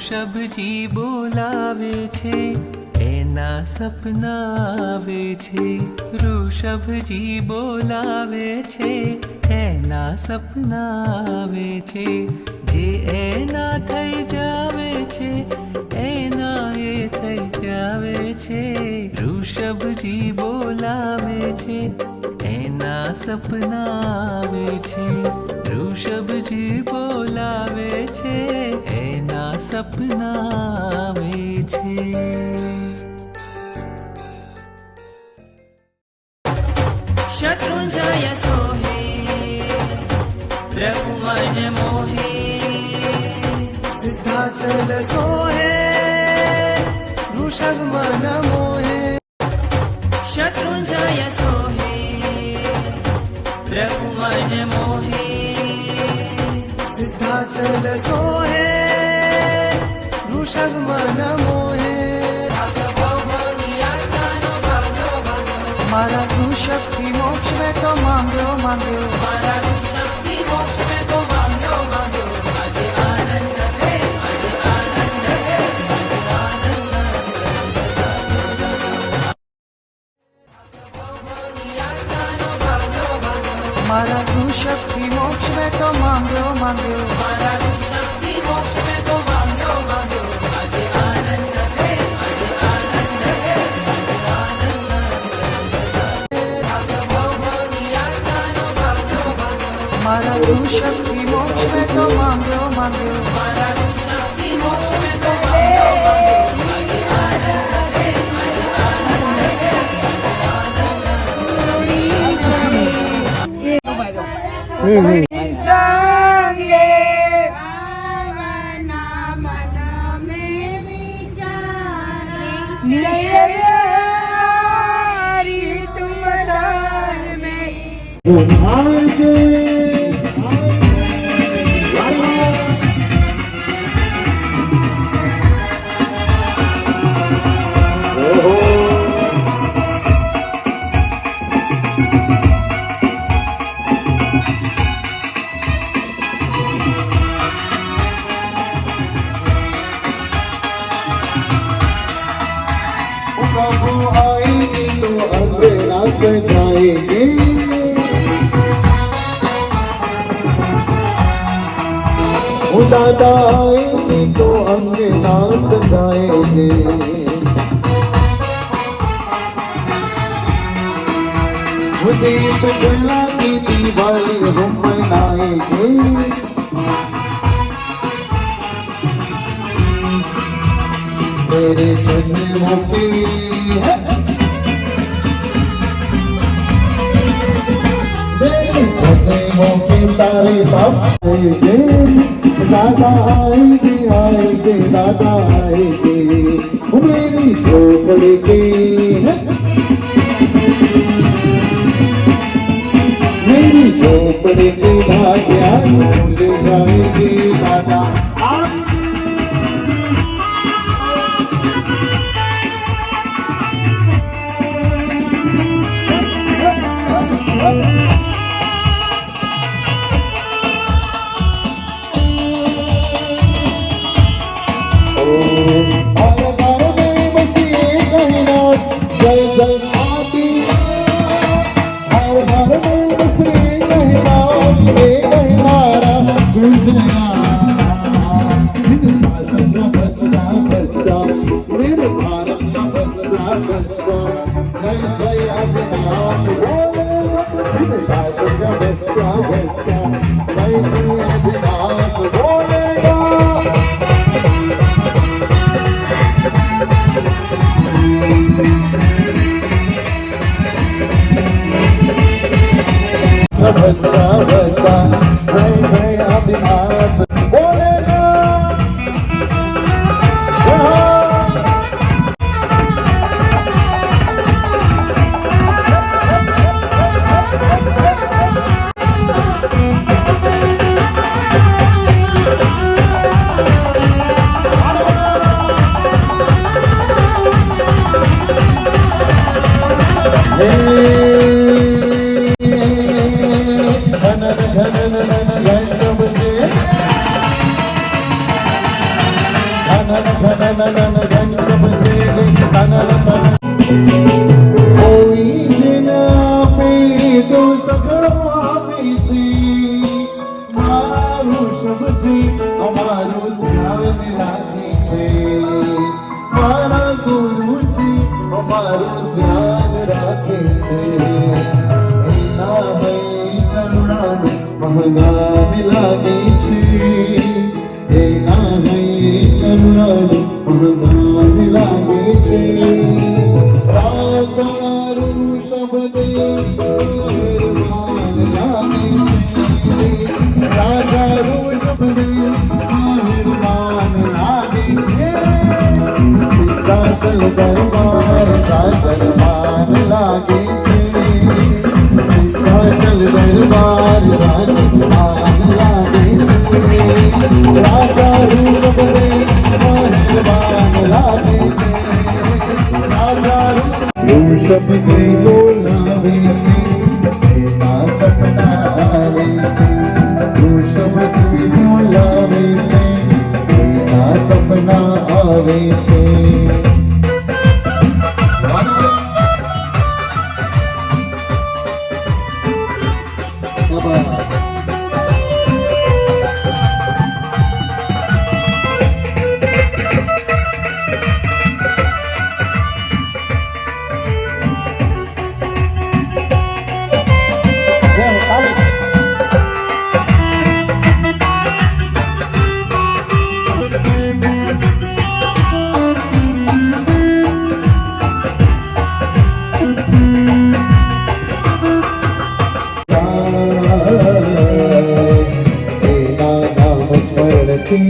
ऋषभजी બોલાવે છે એના સપના આવે છે ઋષભજી બોલાવે છે એના સપના આવે છે જે એના થઈ જાવે છે એના એ થઈ જાવે છે ऋषभજી બોલાવે છે એના સપના આવે છે ऋषभજી બોલાવે છે એના સપના આવે છે। शत्रुंजय सोहे प्रभु मन मोहे सिद्धाचल सोहे ऋषभ मन मोहे शत्रुंजय सोहे प्रभु मन मोहे सिद्धाचल सोहे ऋषभ मन मोहे मारा ऋषभ की मोक्ष में तो मांग्यो मांग्यो मारा ऋषभ की मोक्ष में तो मांग्यो मांग्यो अजय आनंद है अजय आनंद है अजय आनंद मारा ऋषभ की मोक्ष में तो मांग्यो मांग्यो मारा ऋषभ की मोक्ष में तो मांग्यो मांग्यो अजय आनंद है अजय आनंद है अजय आनंद मारा ऋषभ की मोक्ष में तो मांग्यो मांग्यो मारा ऋषभ की मोक्ष में तो मांग्यो मांग्यो अजय आनंद है अजय आनंद है संगे निश्चय तुम दार में प्रभु आएगी तो अंगना सजाएगी दादा आएगी तो अंगना सजाएगी दीप जला की दिवाली हम मनाएंगे तेरे जन्मों की तेरे जन्मों की सारे पाप दादा आएंगे आएंगे दादा आएंगे मेरी झोपड़ी की मेरी झोपड़ी की भाग्या झूल जाएगी दादा जय जय आती हर हर में बसे कहना गुंजना शासन का बच्चा बच्चा मेरे भारत का बच्चा बच्चा जय जय अभिनाथ बोले शासन का बच्चा बच्चा जय जय अभिनाथ बोलेगा बच्चा बच्चा जय जय अभिनाथ बोलेगा घन घन કોઈ જેના પે તો સગળો આવે છે મારું શબ્દજી અમારું ધ્યાન રાખે છે મારા ગુરુજી અમારું ધ્યાન રાખે છે એના ભઈ કરુણાનું મહાન લાગે છે એના ભઈ કરુણાનું મહાન લાગે છે રાજારું શબ્દે મહેરબાન લાગે છે રાજારું શબ્દે મહેરબાન લાગે છે સિદ્ધાચલ દરબાર રાજરમાન લાગે છે સિદ્ધાચલ દરબાર રાજરમાન લાગે છે રાજારું શબ્દે મહેરબાન લાગે છે રાજારું શબ્દે બોલાવે છે એના સપના આવે છે શબ્દે બોલાવે છે એના સપના આવે છે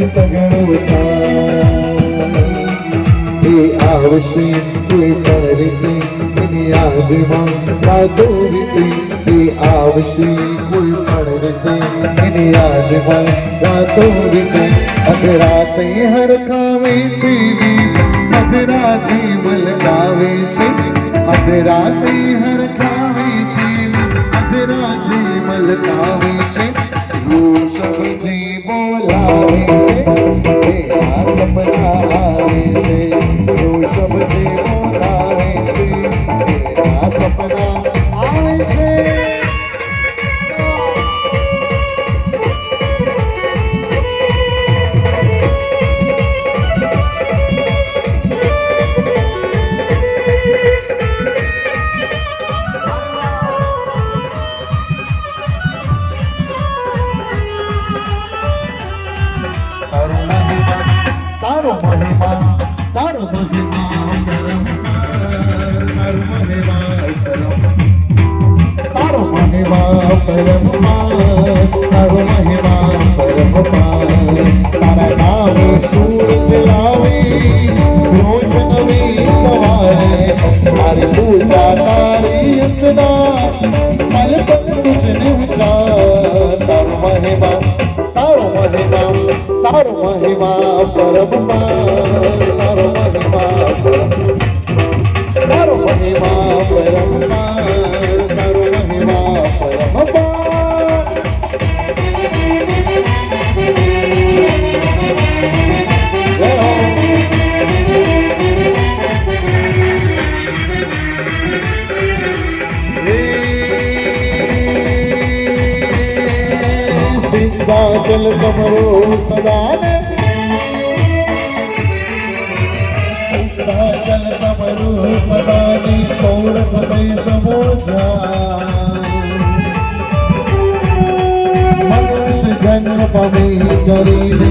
સગળો એ આવશે કોઈ પણ રીતે એની યાદમાં રાતો રીતે એ આવશે કોઈ પણ રીતે એની યાદમાં રાતો રીતે અધરાતે હરખાવે છે અધરાતે મલકાવે છે અધરાતે હરખાવે છે અધરાતે મલકાવે છે શબ્દજી બોલાવે છે એના સપના આવે છે શબ્દજી બોલાવે છે એના સપના આવે છે તારો મહિમા તારો મહિમા પરમ તારો મહિમા પરમ તારો મહિમા પરમ તારો મહિમા પરમ તારા નામે સૂરજ લાવે રોજ નવી સવારે તારી પૂજા તારી અંજના મલ પગ તુજને વિચાર તારો મહિમા તારો મહિમા તારો મહિમા પરમ તારો મહિમા પરમ તારો મહિમા પરમ તારો મહિમા પરમ સિદ્ધાચલ સમરો સદાને સિદ્ધાચલ સમરો સદાની સોળખ દઈ સમોજા મનુષ્ય જન્મ પમે કરી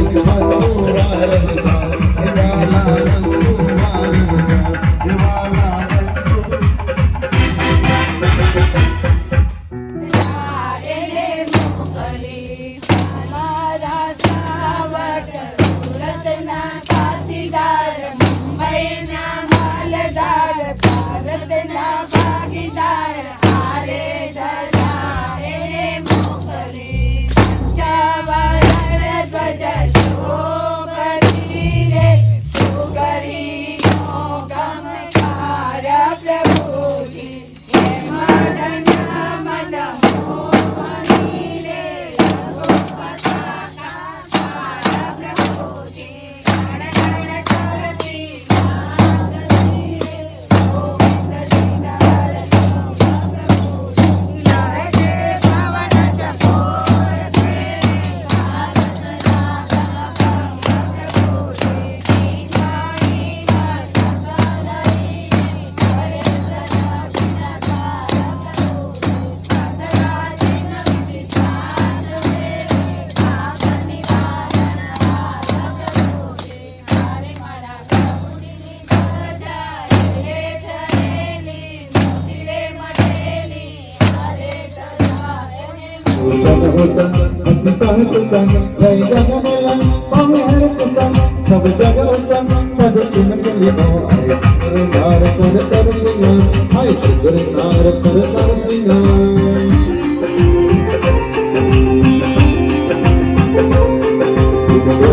जग होता हंसी साहस संग रही गगनेला पावे हर कसम सब जग होता पद चिन्ह लिखो आए श्रृंगार कर कर श्रृंगार आए श्रृंगार कर कर श्रृंगार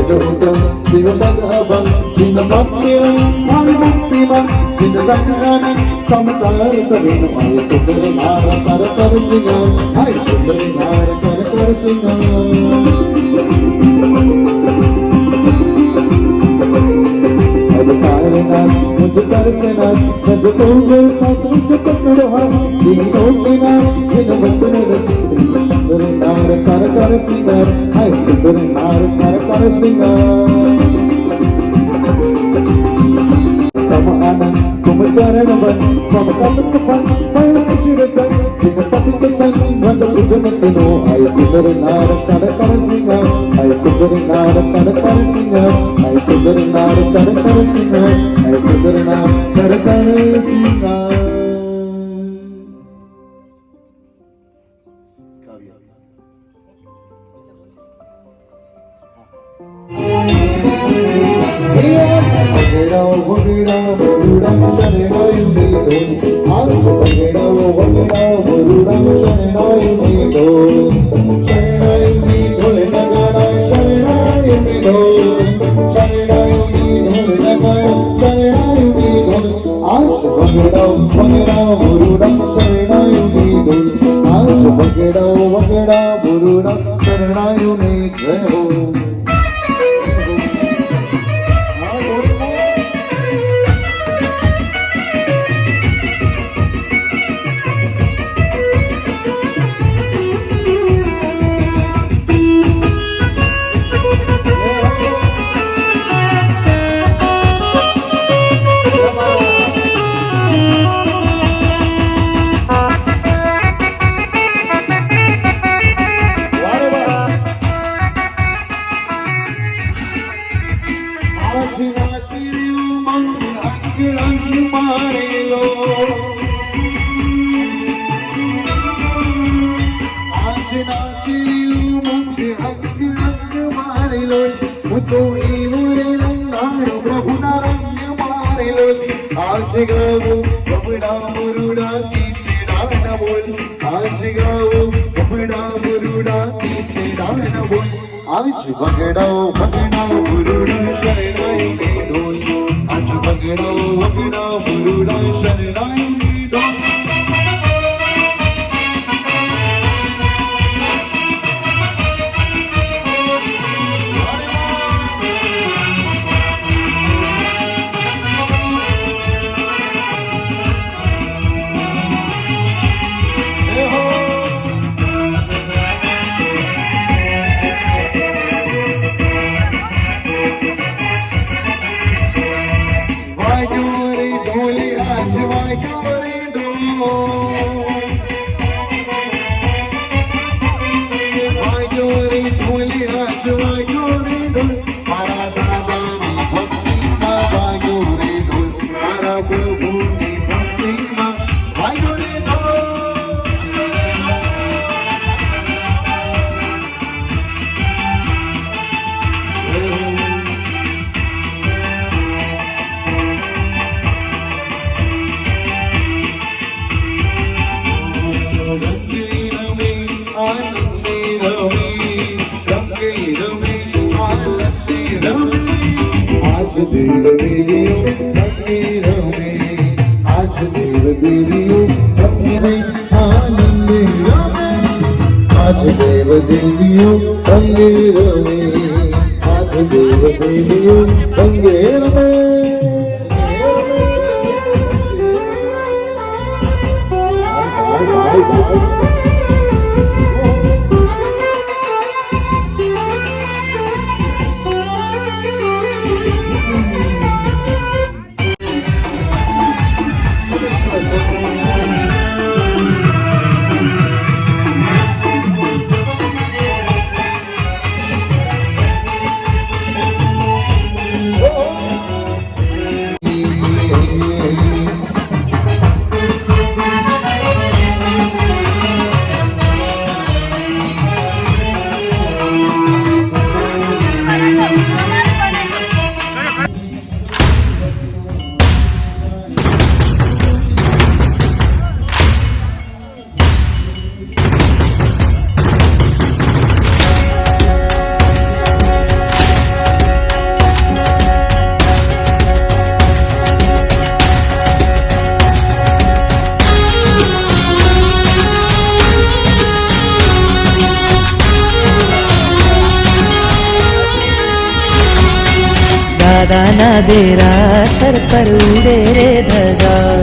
जो होता शिव भगवान चिन्ह भक्तियां आवे भक्तिमान चिन्ह रंगाने समतार सभी आए श्रृंगार कर कर श्रृंगार आए श्रृंगार कर कर श्रृंगार मुझ कर सेना मुझ तो गए साथ मुझ पकड़ो हाथ तीनों बिना इन वचन सुंदर नार कर कर श्रृंगार हाय सुंदर नार कर कर श्रृंगार तम आनंद तुम चरण बन सब कपट फन पैस शिर चन जिन पतित चन वंद पूजन तिनो हाय सुंदर नार कर कर श्रृंगार हाय सुंदर नार कर कर श्रृंगार हाय सुंदर नार कर कर श्रृंगार हाय सुंदर नार कर कर श्रृंगार દાદાના દેરાસર પર ઉડે રે ધજા,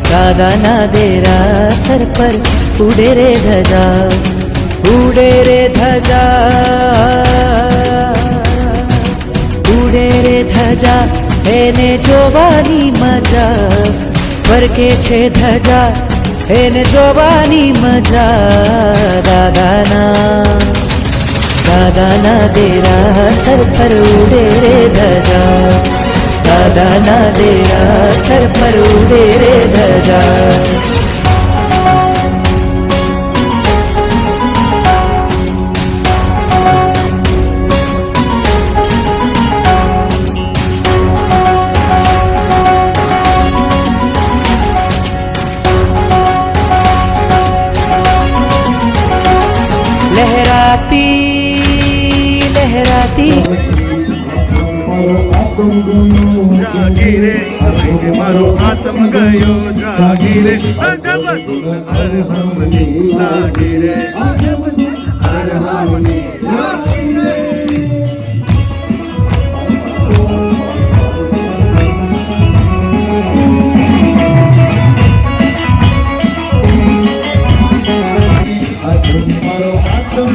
દાદાના દેરાસર પર ઉડે રે ધજા, ઉડે રે ધજા, ઉડે રે ધજા, એને જોવાની મજા, ફરકે છે ધજા, એને જોવાની મજા. દાદાના દેરાસર પર ઉડે રે ધજા, દાદાના દેરાસર પર ઉડે રે ધજા. લહેરાતી જાગી રે મારો આત્મ ગયો જાગી રે અજબ અરહમની લાગી રે અરહમની લાગી રે. મારો આત્મ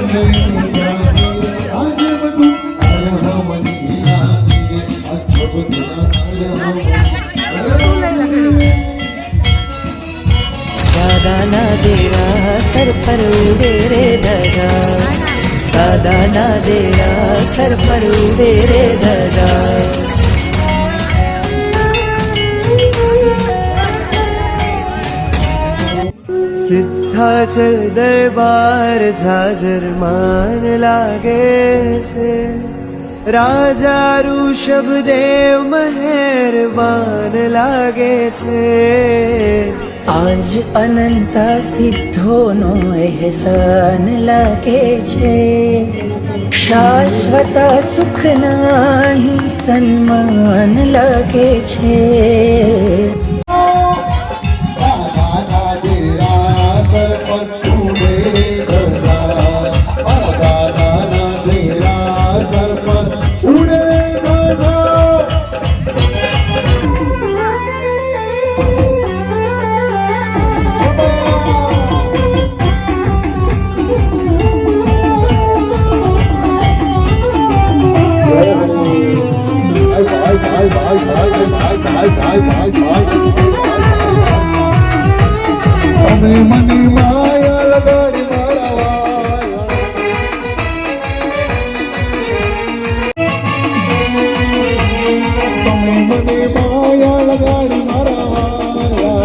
દાદાના દેરાસર પર ઉડે રે ધજા, દાદાના દેરાસર પર ઉડે રે ધજા. સિદ્ધાચલ દરબાર ઝાઝર માન લાગે છે, રાજા ઋષભદેવ મહેરબાન લાગે છે. આજ અનંત સિદ્ધોનો અહેસાન લાગે છે, શાશ્વત સુખના સન્માન લાગે છે. દાદાના દેરાસર પર ઉડે રે ધજા, દાદાના દેરાસર પર ઉડે રે ધજા. તમે મને માયા લગાડી મારા વાયા, તમે મને માયા લગાડી મારા વાયા.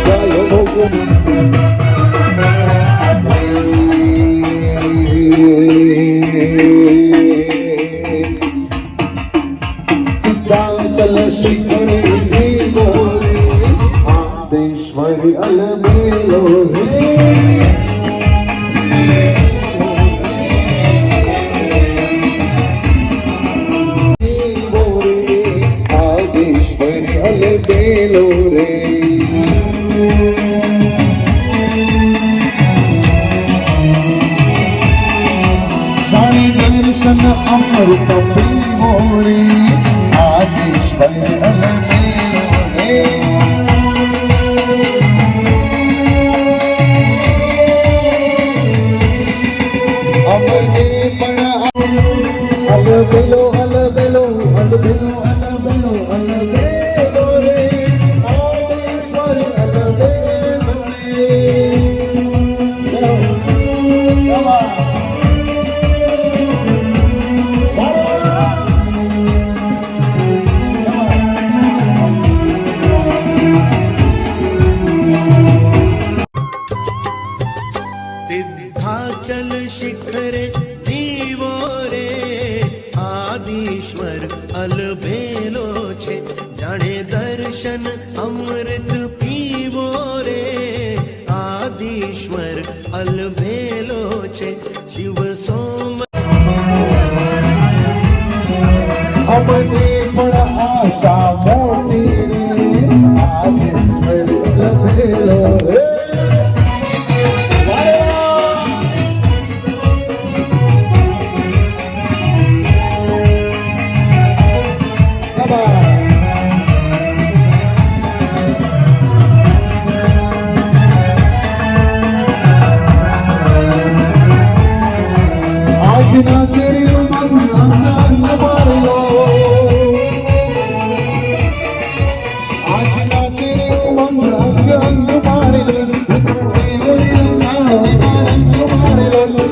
જય ભગવાન. સિદ્ધાચલ શિખરે ગોરે, આદેશ્વરી અલબેલો હે. આદેશ્વરી અલબેલો રે. દર્શન અમૃત પીવો રે, આદેશ્વરી અલબેલો રે. અમને પણ અલબેલો અલબેલો અલબેલો અલબેલો અલબેલો રે, આદેશ્વરી અલબેલો રે. સિદ્ધાચલ શિખરે જીવો રે, આદિશ્વર અલભેલો છે, જાણે દર્શન અમૃત પીવો રે. આદિશ્વર અલભેલો છે, શિવ સોમ. અમને પણ આશા મોટી રે, આદેશ્વરી અલબેલો રે. નાચે રે ઉમંગ અંગ અંગ મારેલો આજ નાચે રે ઉમંગ અંગ અંગ મારેલો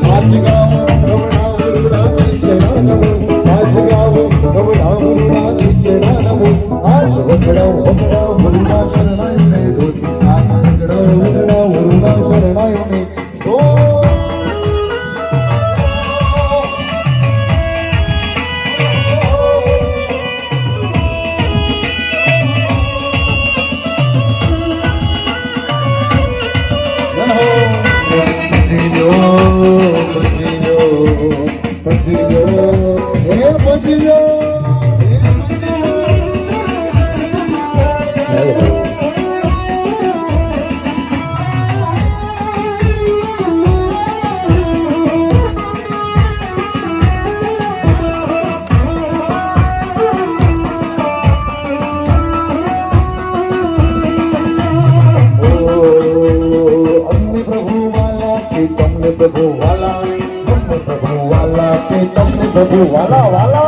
આજ ગાવો રમણા રૂડા કિસ્સા નમો આજ ગાવો રમણા રૂડા કિસ્સા નમો આજ વખડા મુરુડા શરણાય ને દોત આજ વખડા મુરુડા શરણાય ને ઓ प्रभु वाला वाला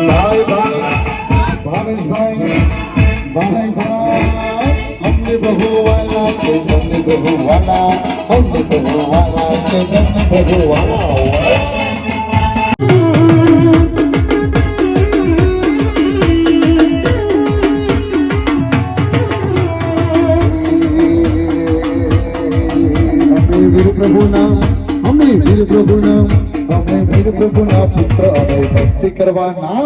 भाई भाई भावेश भाई भाई भाई हमने प्रभु वाला के हमने प्रभु वाला हमने प्रभु वाला के हमने प्रभु वाला પ્રભુના પુત્ર અમે ભક્તિ કરવાના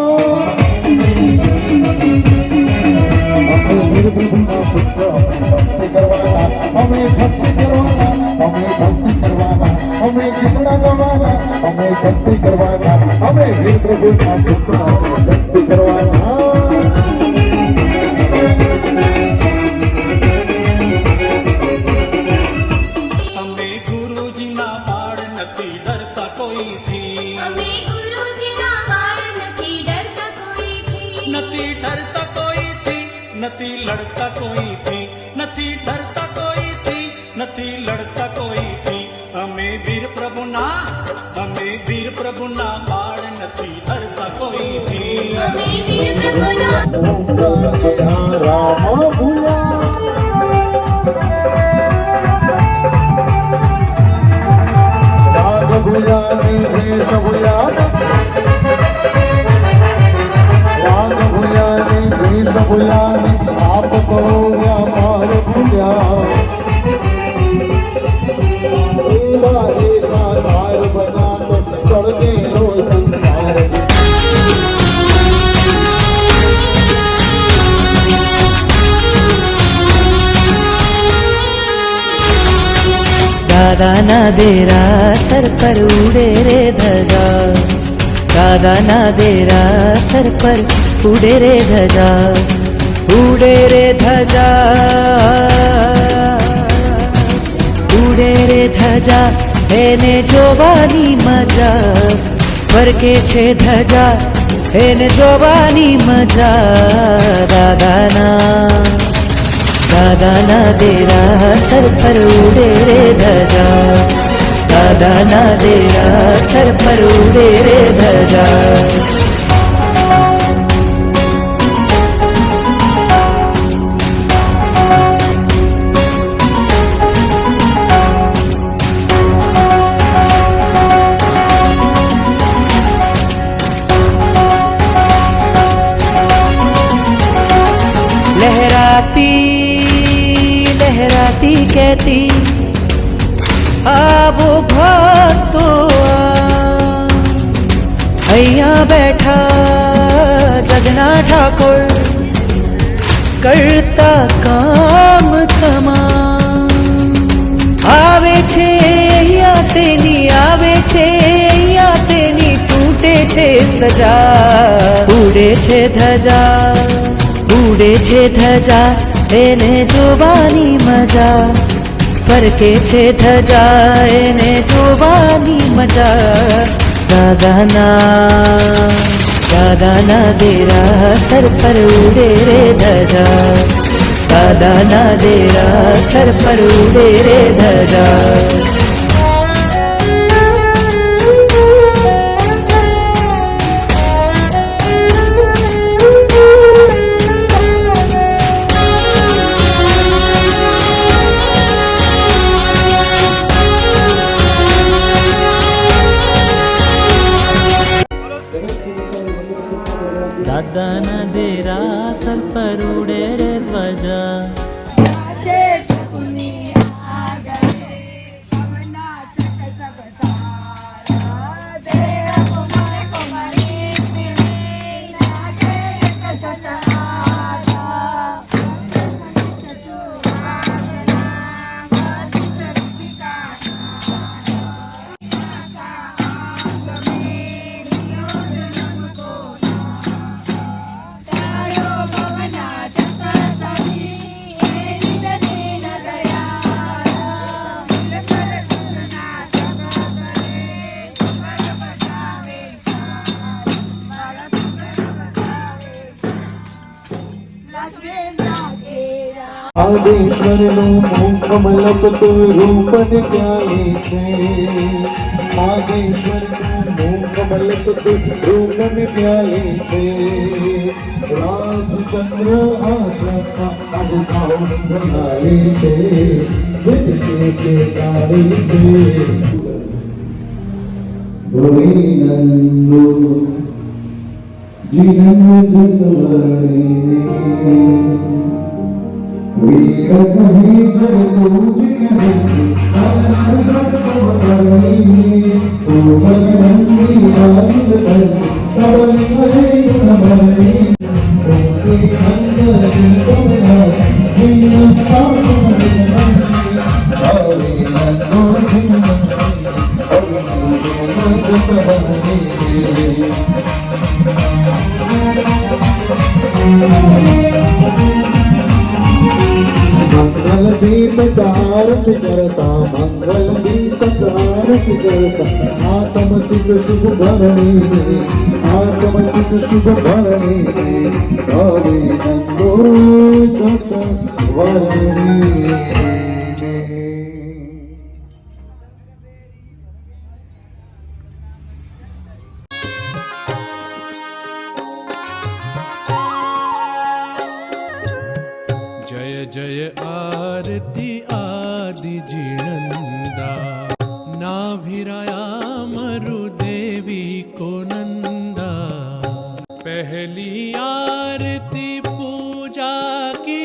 અમે વીર પ્રભુના પુત્ર અમે ભક્તિ કરવાના અમે ભક્તિ કરવાના અમે ભક્તિ કરવાના અમે ગીતડા ગાવાના અમે ભક્તિ કરવાના અમે વીર પ્રભુના પુત્ર અમે ભક્તિ કરવાના નથી લડતા કોઈથી નથી ડરતા કોઈથી નથી લડતા કોઈથી અમે વીર પ્રભુના બાળ નથી ડરતા કોઈથી અમે વીર પ્રભુના રામ ભૂલા રાગ ભૂલા દેશ ભૂલા રાગ ભૂલા દેશ ભૂલા आप करो व्यापार भूला एवा एवा तार बना तो सड़के लो संसार दादा ना देरा सर पर उड़े रे धजा दादा ना देरा सर पर उड़े रे धजा उड़े रे ધજા એને જોવાની મજા ફરકે છે ધજા એને જોવાની મજા દાદાના દેરા સર પર ઉડે રે ધજા દાદાના દેરા સર પર ઉડે રે ધજા लहराती कहती आवो भक्तो અહીંયા બેઠા જગના ઠાકોર કરતા કામ તમામ આવે છે અહીંયા તેની આવે છે અહીંયા તેની તૂટે છે સજા ઉડે છે ધજા એને જોવાની મજા ફરકે છે ધજા એને જોવાની મજા દાદાના દેરા સર પર ઉડે રે ધજા દાદાના દેરાસર પર ઉડે રે ધજા. દાદાના દેરાસર પર ઉડે રે ધ્વજા. આદેશ્વરનું મુખ મલકતું રૂપ નિત્યાલે છે. આદેશ્વરનું મુખ મલકતું રૂપ નિત્યાલે છે. રાજચંદ્ર આશ્રમમાં અજતાઓ જલાલે છે. જજ કે તારે છે ગોરી નંદો જીવન જસવરે वीर नहीं जग तूझ के आनंद को बरनी तू बरनी आनंद कर कबल करे नमरनी तेरी अंग दिल को बना जीना पाप बरनी और नंदो जीना मंगल दीप आरत करता मंगल दीप आरत करता आत्म चित शुभ भरणी आत्म चित शुभ भरणी हरे नंदो जस वरणी. जय जय आरती आदि जिणंदा नाभिराया मरु देवी को नंदा. पहली आरती पूजा की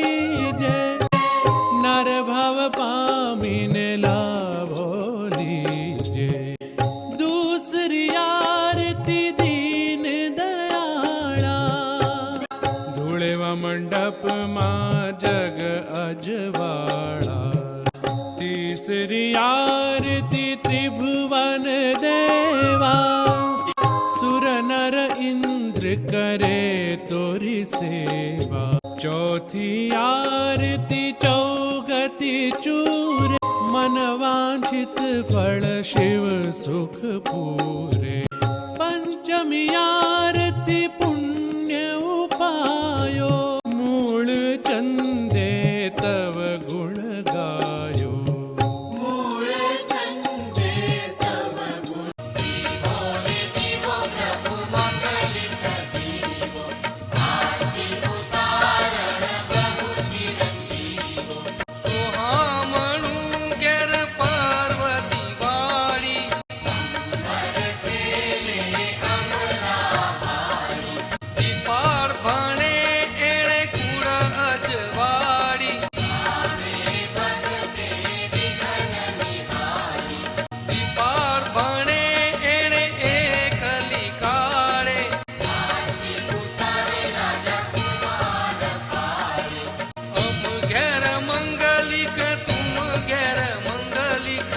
जय नर भव पामीने लाभो लीजे. दूसरी आरती दीन दयाळा धूळेवा मंडप मां जग अजवाड़ा. तीसरी आरती त्रिभुवन देवा सुर नर इंद्र करे तोरी सेवा. चौथी आरती चौगति चूरे मन वांछित फल शिव सुख पूरे. पंचमी आरती पुण्य उपायो मूल चंदे तव गुण गायो. मूल चंदे तव गुण दीवो प्रभु मंगलित दीवो आरती उतारण प्रभु चिरंजीवो. सुहामणु घेर पार्वती वाड़ी पर खेले अमरा भारी. दीपार भणे एणे कुड़ अजवाड़ी. दीपार भणे एणे एकली काळे. अब घेर मंगलिक तुम घेर मंगलिक.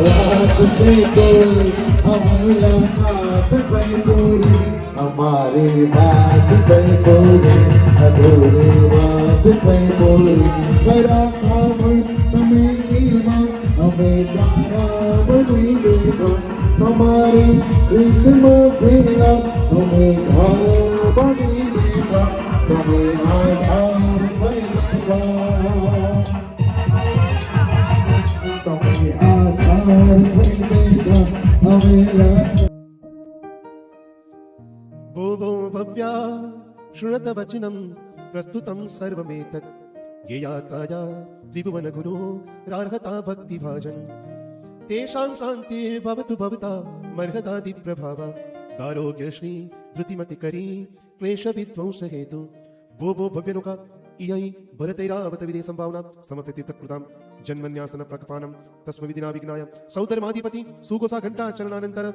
रात से कोई हमारा हाथ पे कोई हमारे बात पे कोई अधूरे बात पे कोई करा हम तुम्हें हमें तारा बनी देखो તમારી પ્રીતમાં ભેલા તમે ઘર બની દેવા તમે આધાર થઈ દેવા તમે આધાર થઈ દેવા હવે भो भो भव्या शृणत वचनं प्रस्तुतं सर्वमेतत् ये यात्राया त्रिभुवन गुरो रार्हता भक्तिभाजन तेषां शान्तिर्भवतु भवता मर्हतादि प्रभावा दारोग्यश्री धृतिमतिकरी क्लेश विध्वंस हेतु भो भो भव्य लोका इयै भरतैरावत विदे संभावना समस्त तीर्थकृतां जन्मन्यासन प्रकपानं तस्म विधिना विघ्नाय सौधर्माधिपति सुकोसा घंटा चरणानंतर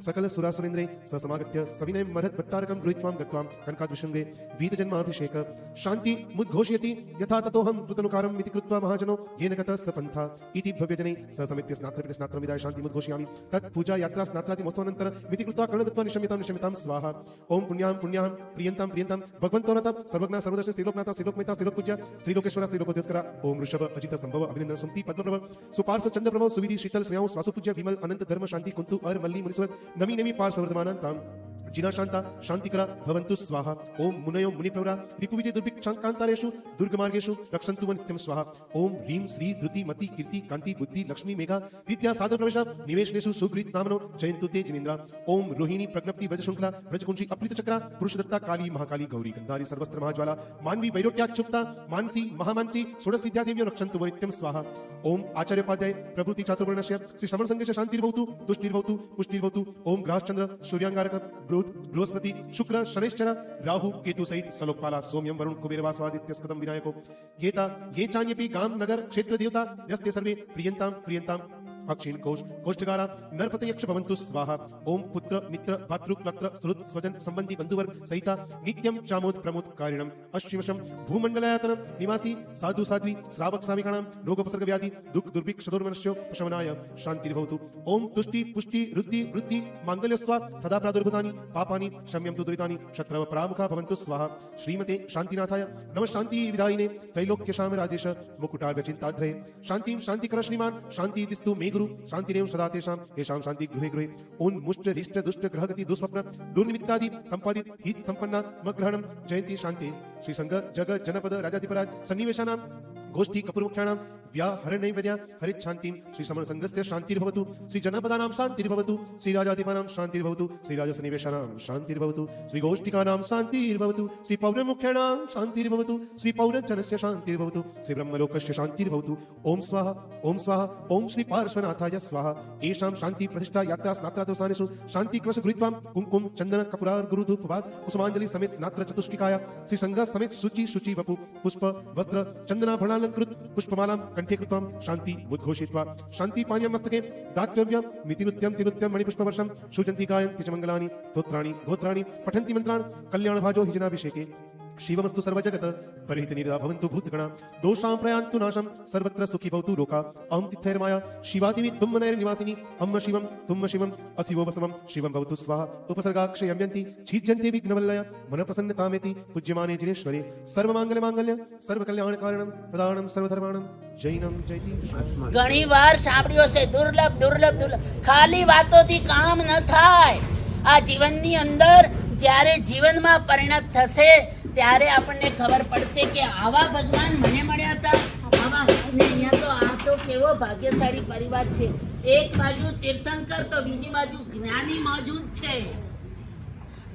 सकल सुरासुरेन्द्रे ससमागत्य सविनय महत् भट्टारकं गृहीत्वां गत्वां कनकाद्रिशृङ्गे वीतजन्माभिषेक शान्ति मुद्घोषयति यथा ततोऽहं कृतनुकारम् इति कृत्वा महाजनो येन गतः स पन्था इति भव्यजने स समेत्य स्नात्रं विदाय शान्ति मुद्घोषयामि तत् पूजा यात्रा स्नात्रादि महोत्सवानन्तरं मिति कृत्वा कर्णदत्त्वा निशम्यतां स्वाहा ओम पुण्यां प्रियन्तां भगवन्तो रथ सर्वज्ञ सर्वदर्शन त्रिलोकनाथ त्रिलोकमेता त्रिलोकपूज्य त्रिलोकेश्वर त्रिलोकोद्योतकरा ओम ऋषभ अजित संभव अभिनंदन सुमति पद्मप्रभ सुपार्श्व चंद्रप्रभ सुविधि शीतल स्नेह स्वासुपूज्य विमल अनंत धर्म शांति कुंतु अर मल्ली मुनीश्वर नमी नमी पार्श्व वर्धमानंताम जिना शांता शांतिकरा भवन्तु स्वाहा ओम मुनयो मुनिप्रवरा रिपुविजय दुर्भिक्षांतारेषु दुर्गमार्गेषु रक्षन्तु नित्यं स्वाहा ओम ह्रीं श्री धृति मति कीर्ति कांति बुद्धि लक्ष्मी मेघा विद्या साधन प्रवेश निवेशनेषु सुग्रीत नामनो जयन्तु ते जिनेन्द्रा ओम रोहिणी प्रज्ञप्ति व्रज श्रृंखला व्रजकुंशी अप्रीत चक्रा पुरुषदत्ता काली महाकाली गौरी गंधारी सर्वस्त्र महाज्वाला मानवी वैरोट्याक्षुप्ता मानसी महामानसी षोडश विद्यादेव्यो रक्षन्तु नित्यं स्वाहा ओम आचार्योपाध्याय प्रभृति चातुर्वर्णस्य श्री समर संघेश शांतिर्भवतु तुष्टिर्भवतु पुष्टिर्भवतु ओम ग्रहश्चंद्र सूर्यांगारक बृहस्पति शुक्र शनैश्चर राहु केतु सहित सलोकपाला सोम्यं वरुण कुबेर वासवादित्य स्कदम विनायको ये चान्यपि गाम नगर क्षेत्र देवता यस्ते सर्वे प्रियंतां अक्षीण कोश कोष्ठगारा नरपति यक्ष भवन्तु स्वाहा ओम पुत्र मित्र भातृ क्लत्र सुहृद स्वजन संबंधी बंधुवर्ग सहिता नित्यं चामोद प्रमोद कारिणम अश्विमशम भूमंडलायतनम निवासी साधु साध्वी श्रावक श्राविकाणां रोगोपसर्ग व्याधि दुख दुर्भिक्ष सदोर्मनस्यो प्रशमनाय शांतिर्भवतु ओम तुष्टि पुष्टि रुद्धि वृद्धि मांगल्यस्वा सदा प्रादुर्भूतानि पापानि शम्यं तु दुरितानि शत्रव प्रामुखा भवन्तु स्वाहा श्रीमते शांतिनाथाय नमः शांति विदायिने त्रैलोक्य शामराजेश मुकुटार्घ चिंताध्रे शांतिं शांतिकर श्रीमान शांतिदिस्तु मे गुरु शांतिरेव सदा तेषां येषां शांति गृहे गृहे उन्मुष्ट रिष्ट दुष्ट ग्रहगति दुष्स्वप्न दुर्निमित्तादि संपादित हित संपन्ना मग्रहणं जयंती शांति श्री संघ जग जनपद राजाधिपराज सन्निवेशानां गोष्ठी कपूरमुख्याणां व्याहरणैवेद्या हरित शांतिं श्री समर संघस्य शांतिर्भवतु श्री जनपदानां शांतिर्भवतु श्री राजाधिपानां शांतिर्भवतु श्री राजसन्निवेशानां शांतिर्भवतु श्री गोष्ठिकानां शांतिर्भवतु श्री पौरमुख्याणां शांतिर्भवतु श्री पौरजनस्य शांतिर्भवतु श्री ब्रह्मलोकस्य शांतिर्भवतु ओम स्वाहा ओम श्री पार्श्वनाथाय स्वाहा येषां शांति प्रतिष्ठा यात्रा स्नात्रादवसानेषु शांति कलश गृहीत्वां कुंकुम चंदन कपूरार गुरुधूप वास कुसुमांजलि समेत स्नात्र चतुष्किकाय श्री संघ समेत शुचि वपु पुष्प वस्त्र चंदनाभरणालंकृत पुष्पमालां कंठे कृत्वां शांति मुद्घोषयित्वा शांति पानीयं मस्तके दातव्यं मितिनुत्यं मणिपुष्पवर्षं शुचन्ति गायन्ति च मंगलानि स्तोत्राणि गोत्राणि पठन्ति मन्त्रान् कल्याणभाजो हि जनाभिषेके शिवमस्तु सर्वजगत परिहित निरदा भवन्तु भूतगणा दोषां प्रयान्तु नाशं सर्वत्र सुखी भवतु लोका अहं तिथैर्माया शिवादिवि तुम्मनैर निवासिनी अम्म शिवं तुम्म शिवं अशिवो वसवं शिवं भवतु स्वाहा उपसर्गाक्षयम्यन्ति छिज्यन्ते विघ्नवल्लय मनप्रसन्नतामेति पूज्यमाने जिनेश्वरे सर्वमांगल्य सर्वकल्याणकारणं प्रदानं सर्वधर्माणं जैनं जयति ઘણી વાર સાંભળ્યો છે દુર્લભ ખાલી વાતોથી કામ ન થાય આ જીવનની અંદર જ્યારે જીવનમાં પરિણત થશે ત્યારે આપણને ખબર પડશે કે આવા ભગવાન મને મળ્યા હતા આવા અને અહીંયા તો આ તો કેવો ભાગ્યશાળી પરિવાર છે એક બાજુ તીર્થંકર તો બીજી બાજુ જ્ઞાની મોજૂદ છે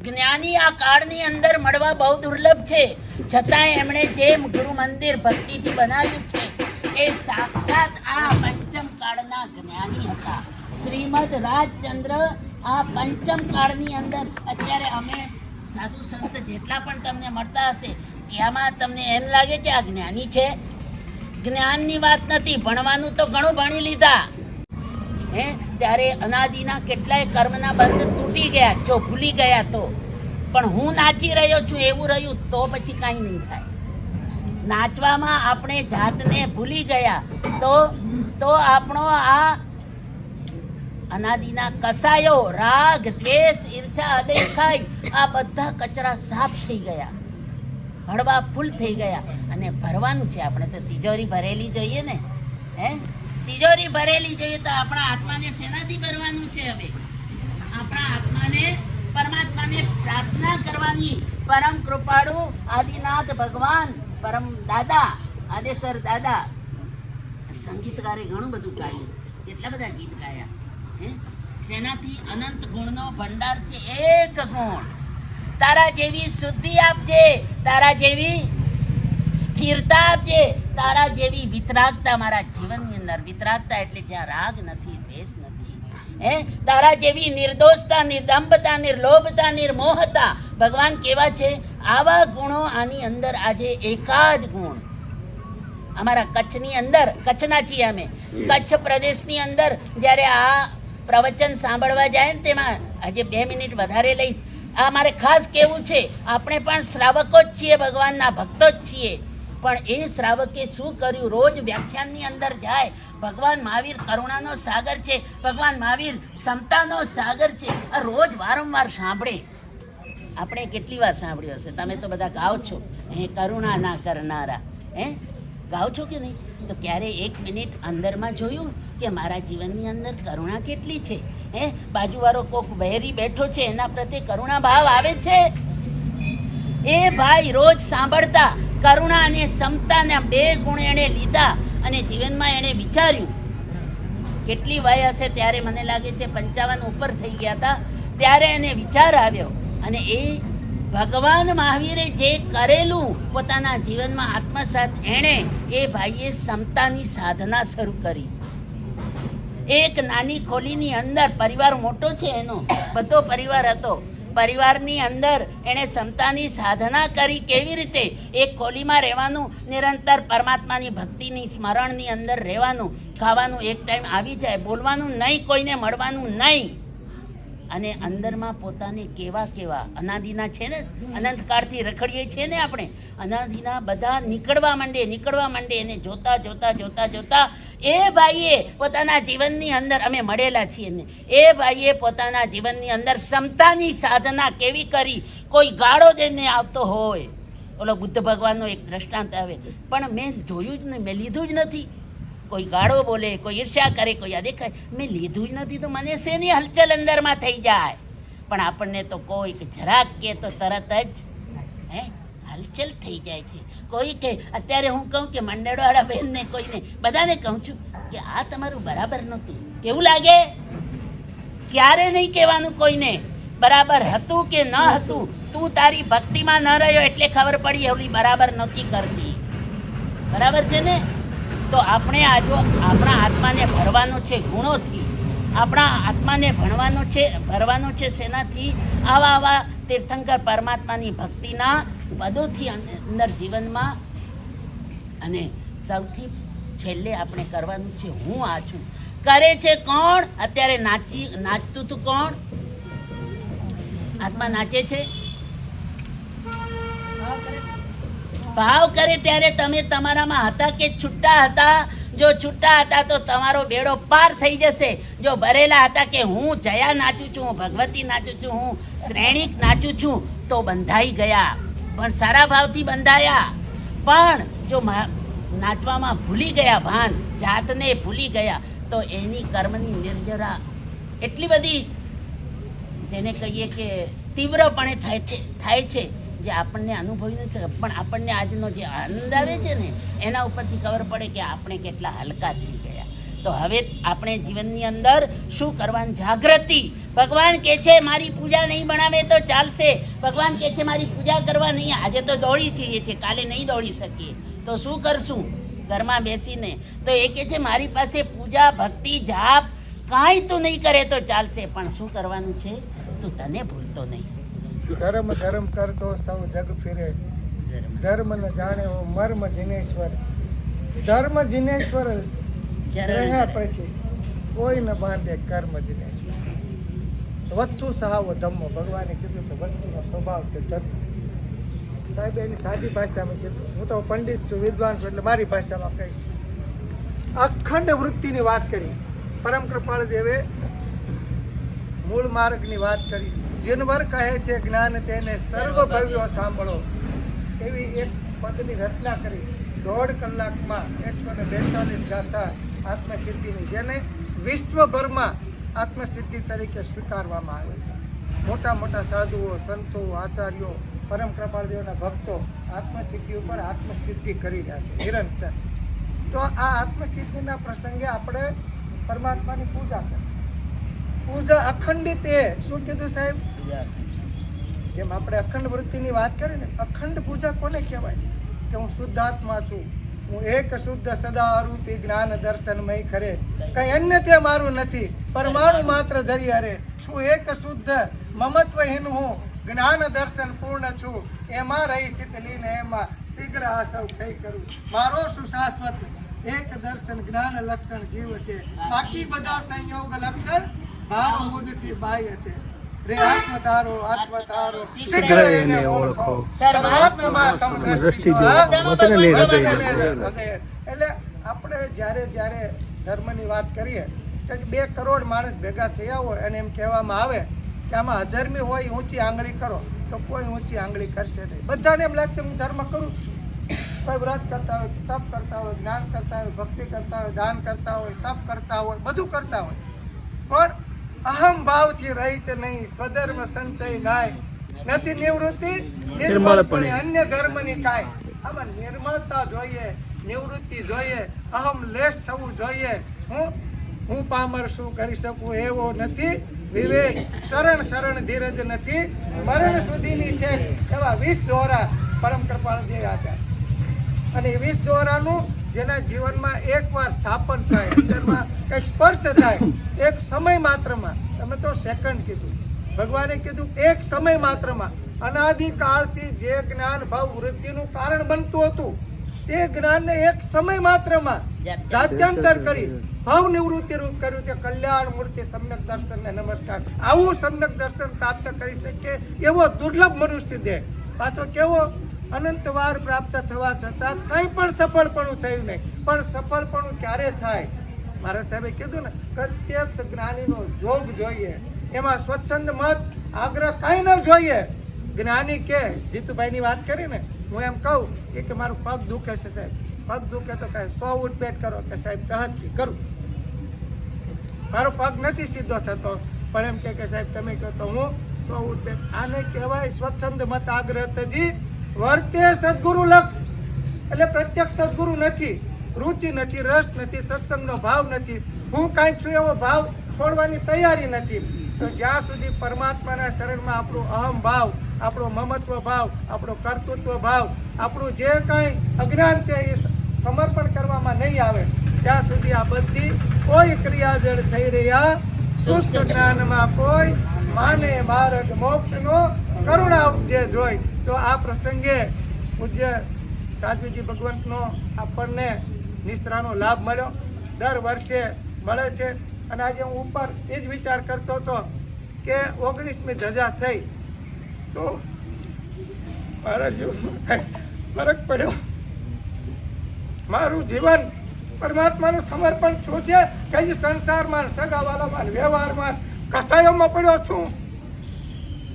જ્ઞાની આ કાળની અંદર મળવા બહુ દુર્લભ છે છતાં એમણે જે ગુરુ મંદિર ભક્તિથી બનાવ્યું છે એ સાક્ષાત આ પંચમ કાળના જ્ઞાની હતા શ્રીમદ રાજચંદ્ર આ પંચમ કાળની અંદર અત્યારે અમે સાધુ સંત જેટલા પણ તમને મળતા હશે એમાં તમને એમ લાગે કે આ જ્ઞાની છે જ્ઞાનની વાત નથી ભણવાનું તો ઘણું ભણી લીધા હે ત્યારે અનાદિના કેટલાય કર્મના બંધ તૂટી ગયા જો ભૂલી ગયા તો પણ હું નાચી રહ્યો છું એવું રહ્યું તો પછી કાંઈ નહીં થાય નાચવામાં આપણે જાતને ભૂલી ગયા તો આપણો આ અનાદિના કસાયો રાગ દ્વેષ ઈર્ષા અદેખાઈ આ બધા કચરા સાફ થઈ ગયા હળવા ફૂલ થઈ ગયા અને ભરવાનું છે આપણે તો તિજોરી ભરેલી જોઈએ ને હે તિજોરી ભરેલી જોઈએ તો આપણા આત્માને શેનાથી ભરવાનું છે હવે આપણા આત્માને પરમાત્માને પ્રાર્થના કરવાની. પરમ કૃપાળુ આદિનાથ ભગવાન, પરમ દાદા, આદેસર દાદા સંગીતકારે ઘણું બધું ગાયું, કેટલા બધા ગીત ગાયા હે. જેનાથી અનંત ગુણનો ભંડાર છે. એક ગુણ તારા જેવી શુદ્ધિ આપજે, તારા જેવી સ્થિરતા આપજે, તારા જેવી વિતરાગતા મારા જીવનની અંદર. વિતરાગતા એટલે જ્યાં રાગ નથી, દ્વેષ નથી હે. તારા જેવી નિર્દોષતા, નિર્દંભતા, નિર્લોભતા, નિર્મોહતા. ભગવાન કેવા છે? આવા ગુણો આની અંદર આજે એકાદ ગુણ અમારા કચ્છની અંદર, કચ્છના છીએ અમે, કચ્છ પ્રદેશની અંદર જ્યારે આ પ્રવચન સાંભળવા જાય ને તેમાં આજે 2 મિનિટ વધારે લઈશ. આ મારે ખાસ કહેવું છે, આપણે પણ શ્રાવકો જ છીએ, ભગવાનના ભક્તો જ છીએ. પણ એ શ્રાવકે શું કર્યું? રોજ વ્યાખ્યાનની અંદર જાય. ભગવાન મહાવીર કરુણાનો સાગર છે, ભગવાન મહાવીર સમતાનો સાગર છે. આ રોજ વારંવાર સાંભળે. આપણે કેટલી વાર સાંભળ્યો હશે? તમે તો બધા ગાઓ છો, હે કરુણા ના કરનારા, હે ગાઓ છો કે નહીં? તો ક્યારે 1 મિનિટ અંદરમાં જોયું કે મારા જીવનની અંદર કરુણા કેટલી છે? હે બાજુવાળો કોક બહેરી બેઠો છે, એના પ્રત્યે કરુણા ભાવ આવે છે? એ ભાઈ રોજ સાંભળતા કરુણા અને સમતાના 2 ગુણ એણે લીધા અને જીવનમાં એણે વિચાર્યું. કેટલી વય હશે ત્યારે? મને લાગે છે 55 ઉપર થઈ ગયા હતા ત્યારે એને વિચાર આવ્યો. અને એ ભગવાન મહાવીરે જે કરેલું પોતાના જીવનમાં આત્મસાત એણે, એ ભાઈએ સમતાની સાધના શરૂ કરી. એક નાની ખોલીની અંદર, પરિવાર મોટો છે એનો, બધો પરિવાર હતો, પરિવારની અંદર એણે સમતાની સાધના કરી. કેવી રીતે? એક ખોલીમાં રહેવાનું, નિરંતર પરમાત્માની ભક્તિની સ્મરણની અંદર રહેવાનું, ખાવાનું એક ટાઈમ આવી જાય, બોલવાનું નહીં, કોઈને મળવાનું નહીં. અને અંદરમાં પોતાને કેવા કેવા અનાદિના છે ને, અનંતકાળથી રખડીએ છીએ ને આપણે, અનાદિના બધા નીકળવા માંડે. એને જોતા જોતા જોતા જોતા એ ભાઈએ પોતાના જીવનની અંદર, અમે મળેલા છીએ ને, એ ભાઈએ પોતાના જીવનની અંદર સમતાની સાધના કેવી કરી? કોઈ ગાળો દઈને આવતો હોય, ઓલો બુદ્ધ ભગવાનનો એક દ્રષ્ટાંત આવે, પણ મેં જોયું જ નહીં, મેં લીધું જ નથી. કોઈ ગાળો બોલે, કોઈ ઈર્ષ્યા કરે, કોઈ આ દેખાય, મેં લીધું જ નથી, તો મને શેની હલચલ અંદરમાં થઈ જાય? પણ આપણને તો કોઈ જરાક કે તો તરત જ હે હલચલ થઈ જાય છે. કોઈ કે અત્યારે હું કહું કે મંડળવાળા બહેનને, કોઈને, બધાને કહું છું કે આ તમારું બરાબર નહોતું. કેવું લાગે? ક્યારે નહીં કહેવાનું કોઈને બરાબર હતું કે ન હતું. તું તારી ભક્તિમાં ન રહ્યો એટલે ખબર પડી એવડી બરાબર નહોતી કરતી. બરાબર છે ને? તો આપણે આજો આપણા આત્માને ભરવાનો છે ગુણોથી, આપણા આત્માને ભરવાનો છે શેનાથી? આવા તીર્થંકર પરમાત્માની ભક્તિના પદોથી અંદર જીવનમાં. અને સૌથી છેલ્લે આપણે કરવાનું છે હું આ છું. કરે છે કોણ? અત્યારે નાચતું તું કોણ? આત્મા નાચે છે, ભાવ કરે ત્યારે તમે તમારામાં હતા કે છૂટા હતા? જો છૂટા હતા તો તમારો બેડો પાર થઈ જશે. જો ભરેલા હતા કે હું જયા નાચું છું, હું ભગવતી નાચું છું, હું શ્રેણીક નાચું છું, તો બંધાઈ ગયા, પણ સારા ભાવથી બંધાયા. પણ જો નાચવામાં ભૂલી ગયા, ભાન જાતને ભૂલી ગયા, તો એની કર્મની નિર્જરા એટલી બધી, જેને કહીએ કે તીવ્રપણે થાય છે, જે આપણને અનુભવી નથી. પણ આપણને આજનો જે આનંદ આવે છે ને, એના ઉપરથી ખબર પડે કે આપણે કેટલા હલકા થઈ ગયા. તો હવે આપણે જીવનની અંદર શું કરવાનું? જાગૃતિ. ભગવાન કહે છે મારી પૂજા નહીં બનાવે તો ચાલશે. ભગવાન કહે છે મારી પૂજા કરવા નહીં. આજે તો દોડી જઈએ છીએ, કાલે નહીં દોડી શકીએ, તો શું કરશું ઘરમાં બેસીને? તો એ કહે છે મારી પાસે પૂજા, ભક્તિ, જાપ કાંઈ તું નહીં કરે તો ચાલશે, પણ શું કરવાનું છે? તું તને ભૂલતો નહીં. ધર્મ ધર્મ કરતો સૌ જગ ફિરે, ધર્મ ન જાણે મર્મ જીનેશ્વર. ધર્મ જીનેશ્વર રહ્યા પછી કોઈ ન બાંધે કર્મ જીનેશ્વર. વસ્તુ સહાવો ધમ્મ. ભગવાને કીધું છે વસ્તુનો સ્વભાવ કે ધર્મ. સાહેબ એની સાદી ભાષામાં કીધું. હું તો પંડિત છું, વિદ્વાન છું, એટલે મારી ભાષામાં કહીશ. અખંડ વૃત્તિની વાત કરી. પરમ કૃપાળ દેવે મૂળ માર્ગની વાત કરી. જીનવર કહે છે જ્ઞાન તેને સર્વ ભવ્યો સાંભળો, એવી એક પદની રચના કરી. 1.5 કલાકમાં 142 ગાથા આત્મસિદ્ધિની, જેને વિશ્વભરમાં આત્મસિદ્ધિ તરીકે સ્વીકારવામાં આવે છે. મોટા મોટા સાધુઓ, સંતો, આચાર્યો, પરમ કૃપાળદેવના ભક્તો આત્મસિદ્ધિ ઉપર આત્મસિદ્ધિ કરી રહ્યા છે નિરંતર. તો આ આત્મસિદ્ધિના પ્રસંગે આપણે પરમાત્માની પૂજા કરીએ. પૂજા અખંડિત એ શું કીધું સાહેબ? જેમ આપણે અખંડ વૃત્તિની વાત કરી ને, અખંડ પૂજા કોને કહેવાય? કે હું શુદ્ધ આત્મા છું, હું એક શુદ્ધ સદા અરૂપી જ્ઞાન દર્શનમય ખરે, કઈ અન્ય તે મારું નથી, પરમાણુ માત્ર જરી હરે, છું એક શુદ્ધ મમત્વહીન હું, જ્ઞાન દર્શન પૂર્ણ છું, એમાં રહી સ્થિત લીન, એમાં શીઘ્ર આસવ ક્ષય કરું, મારો સુશાશ્વત એક દર્શન જ્ઞાન લક્ષણ જીવ છે, બાકી બધા સંયોગ લક્ષણ ભાવ મુજથી બાહ્ય છે. રે આત્મતારો આત્મતારો શીઘ્ર એને ઓળખો, સર્વાત્મા સમદ્રષ્ટિ જો વતન ને હૃદય. એટલે આપણે જ્યારે ધર્મની વાત કરીએ કે 2 કરોડ માણસ ભેગા થયા હોય અને એમ કહેવામાં આવે કે આમાં અધર્મી હોય ઊંચી આંગળી કરો, તો કોઈ ઊંચી આંગળી કરશે નહીં. બધાને એમ લાગશે હું ધર્મ કરું જ છું. કોઈ વ્રત કરતા હોય, તપ કરતા હોય, જ્ઞાન કરતા હોય, ભક્તિ કરતા હોય, દાન કરતા હોય, તપ કરતા હોય, બધું કરતા હોય, પણ અહમ ભાવથી રહિત નહીં, સ્વધર્મ સંચય નાય, નથી નિવૃત્તિ નિર્મળપણે અન્ય ધર્મની કાય. આમાં નિર્મળતા જોઈએ, નિવૃત્તિ જોઈએ, અહમ લેશ થવું જોઈએ. હું પામર શું કરી શકું એવો નથી વિવેક, ચરણ શરણ ધીરજ નથી, મરણ સુધીની છે એવા 20 દોરા પરમ કૃપાળદેવ આપ્યા. અને એ 20 દોરાનું જેના જીવનમાં એકવાર સ્થાપન થાય, અંદરમાં કંઈક સ્પર્શ થાય, એક સમય માત્રમાં, તમે તો સેકન્ડ કીધું, ભગવાને કીધું એક સમય માત્રમાં, અનાદિકાળથી જે જ્ઞાન ભાવ વૃદ્ધિનું કારણ બનતું હતું તે જ્ઞાનને એક સમય માત્રમાં જાત્યંતર કરી ભાવ નિવૃત્તિ રૂપ કર્યું. કે કલ્યાણ મૂર્તિ સમ્યક દર્શનને નમસ્કાર. આવું સમ્યક દર્શન પ્રાપ્ત કરી શકે એવો દુર્લભ મનુષ્ય દેહ, પાછો કેવો અનંત વાર પ્રાપ્ત થવા છતાં કંઈ પણ સફળપણું થયું નહીં. પણ સફળપણું ક્યારે થાય? મારા સાહેબે કીધું ને, પ્રત્યક્ષ જ્ઞાનીનો જોગ જોઈએ, એમાં સ્વચ્છંદ મત આગ્રહ કાંઈ ન જોઈએ. જ્ઞાની કે જીતુભાઈની વાત કરી ને, હું એમ કહું કે મારું પગ દુખે છે સાહેબ, પગ દુખે તો કાંઈ 100 ઉઠપેટ કરો, કે સાહેબ તહતથી કરું, મારો પગ નથી સીધો થતો, પણ એમ કે સાહેબ તમે કહો તો હું 100 ઉઠપેટ. આને કહેવાય સ્વચ્છંદ મત આગ્રહ તજી વર્તે સદગુરુ લક્ષ. એટલે પ્રત્યક્ષ સદગુરુ નથી, રુચિ નથી, રસ નથી, સત્સંગનો ભાવ નથી, હું કાંઈક છું એવો ભાવ છોડવાની તૈયારી નથી. તો જ્યાં સુધી પરમાત્માના શરણમાં આપણો અહમ ભાવ, આપણો મમત્વ ભાવ, આપણો કર્તૃત્વ ભાવ, આપણું જે કાંઈ અજ્ઞાન છે એ સમર્પણ કરવામાં નહીં આવે, ત્યાં સુધી આ બધી કોઈ ક્રિયાજળ થઈ રહ્યા શુષ્ક જ્ઞાનમાં કોઈ માને માર્ગ મોક્ષનો કરુણા ઉપજે જોઈ. તો આ પ્રસંગે પૂજ્ય સાધ્વીજી ભગવંતનો આપણને નિષ્ઠાનો લાભ મળ્યો, દર વર્ષે મળે છે. અને આજે હું ઉપર એ જ વિચાર કરતો હતો કે 19મી ધજા થઈ તો મારા જીવનમાં ફરક પડ્યો. મારું જીવન પરમાત્માનું સમર્પણ શું છે કે સંસારમાં, સગાવાલામાં, વ્યવહારમાં, કસાયોમાં પડ્યો છું.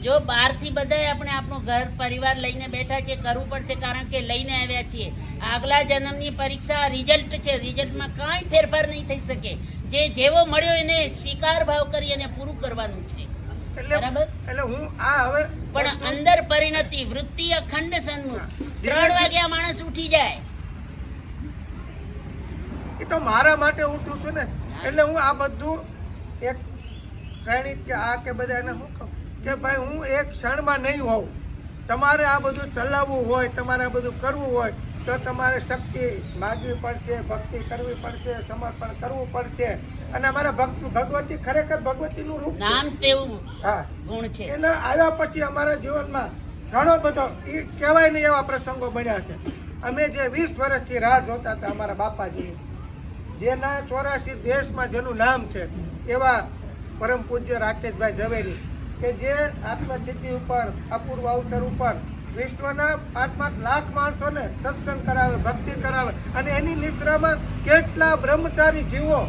જો બહારથી બધાય આપણે આપણું ઘર પરિવાર લઈને બેઠા છે, કરવું પડશે, કારણ કે લઈને આવ્યા છીએ. આગલા જન્મની પરીક્ષા રિઝલ્ટ છે, રિઝલ્ટમાં કાંઈ ફેરફાર નહીં થઈ શકે. જે જેવો મળ્યો એને સ્વીકાર ભાવ કરી અને પૂરું કરવાનું છે. બરાબર? એટલે હું આ હવે પણ અંદર પરિણતિ, વૃત્તિ અખંડ સન્મુખ. 3 વાગ્યા માણસ ઉઠી જાય, એ તો મારા માટે ઉઠું છું ને. એટલે હું આ બધું એક શ્રેણી કે આ કે બધા એને શું કહું કે ભાઈ હું એક ક્ષણમાં નહીં હોઉં. તમારે આ બધું ચલાવવું હોય, તમારે આ બધું કરવું હોય તો તમારે શક્તિ માગવી પડશે, ભક્તિ કરવી પડશે, સમર્પણ કરવું પડશે. અને અમારા ભગવતી ખરેખર ભગવતીનું રૂપ નામ તેવું હા ગુણ છે. એના આવ્યા પછી અમારા જીવનમાં ઘણો બધો એ કહેવાય નહીં એવા પ્રસંગો બન્યા છે. અમે જે 20 વર્ષથી રાહ જોતા હતા અમારા બાપાજી, જેના 84 દેશમાં જેનું નામ છે, એવા પરમ પૂજ્ય રાકેશભાઈ ઝવેરી, કે જે આત્મસિદ્ધિ ઉપર, અપૂર્વ અવસર ઉપર વિશ્વના 5-5 લાખ માણસોને સત્સંગ કરાવે, ભક્તિ કરાવે. અને એની નિશ્રામાં કેટલા બ્રહ્મચારી જીવો.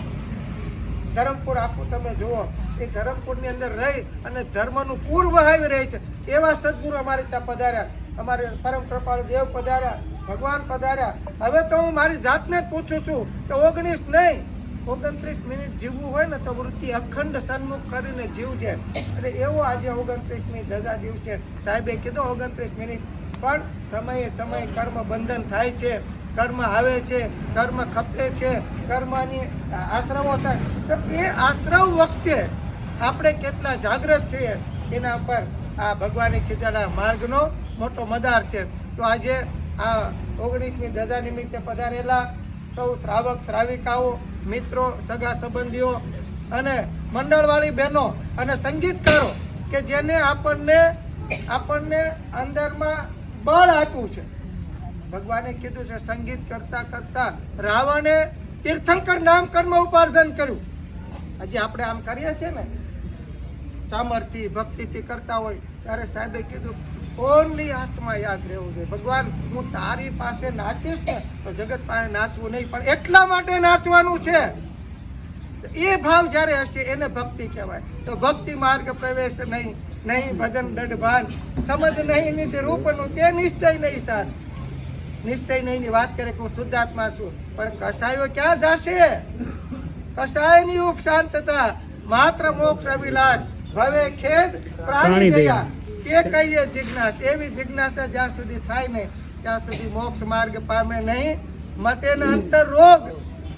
ધરમપુર આખું તમે જુઓ, એ ધરમપુરની અંદર રહી અને ધર્મનું પૂર વહાવી રહી છે. એવા સદગુરુ અમારે ત્યાં પધાર્યા, અમારે પરમ કૃપાળુ દેવ પધાર્યા, ભગવાન પધાર્યા. હવે તો હું મારી જાતને જ પૂછું છું કે 19 નહીં 29 મિનિટ જીવવું હોય ને તો વૃત્તિ અખંડ સન્મુખ કરીને જીવજે. એટલે એવો આજે 29મી ધજા દિવસે સાહેબે કીધું 29 મિનિટ. પણ સમયે સમયે કર્મ બંધન થાય છે, કર્મ આવે છે, કર્મ ખપે છે, કર્મની આશ્રવો થાય. તો એ આશ્રવ વખતે આપણે કેટલા જાગૃત છીએ એના પર આ ભગવાને કીધેલા માર્ગનો મોટો મદાર છે. તો આજે આ 19મી ધજા નિમિત્તે પધારેલા સૌ શ્રાવક શ્રાવિકાઓ, મિત્રો, સગા સંબંધીઓ અને મંડળવાળી બહેનો અને સંગીતકારો કે જેને આપણને અંદરમાં બળ આપ્યું છે. ભગવાને કીધું છે સંગીત કરતા કરતા રાવણે તીર્થંકર નામ કર્મ ઉપાર્જન કર્યું. હજી આપણે આમ કરીએ છીએ ને સામર્થ્ય ભક્તિથી કરતા હોય ત્યારે સાહેબે કીધું ઓનલી આત્મા યાદ રહેવું જોઈએ. ભગવાન હું તારી પાસે નાચીશ ને તો જગત પાસે નાચવું નહીં, પણ એટલા માટે નાચવાનું છે. એ ભાવ જ્યારે હશે એને ભક્તિ કહેવાય. તો ભક્તિ માર્ગ પ્રવેશ નહીં ભજન દઢભાન સમજ નહીં નિજ રૂપનું તે નિશ્ચય નહીં સાર. નિશ્ચય નહીં વાત કરે કે હું શુદ્ધાત્મા છું, પણ કસાયો ક્યાં જશે? કસાયની ઉપશાંતતા માત્ર મોક્ષ અભિલાષ ભવે ખેદ પ્રાણી ગયા તે કહીએ જિજ્ઞાસ. એવી જિજ્ઞાસા જ્યાં સુધી થાય નહીં ત્યાં સુધી મોક્ષ માર્ગ પામે નહીં, મટે ન અંતર રોગ.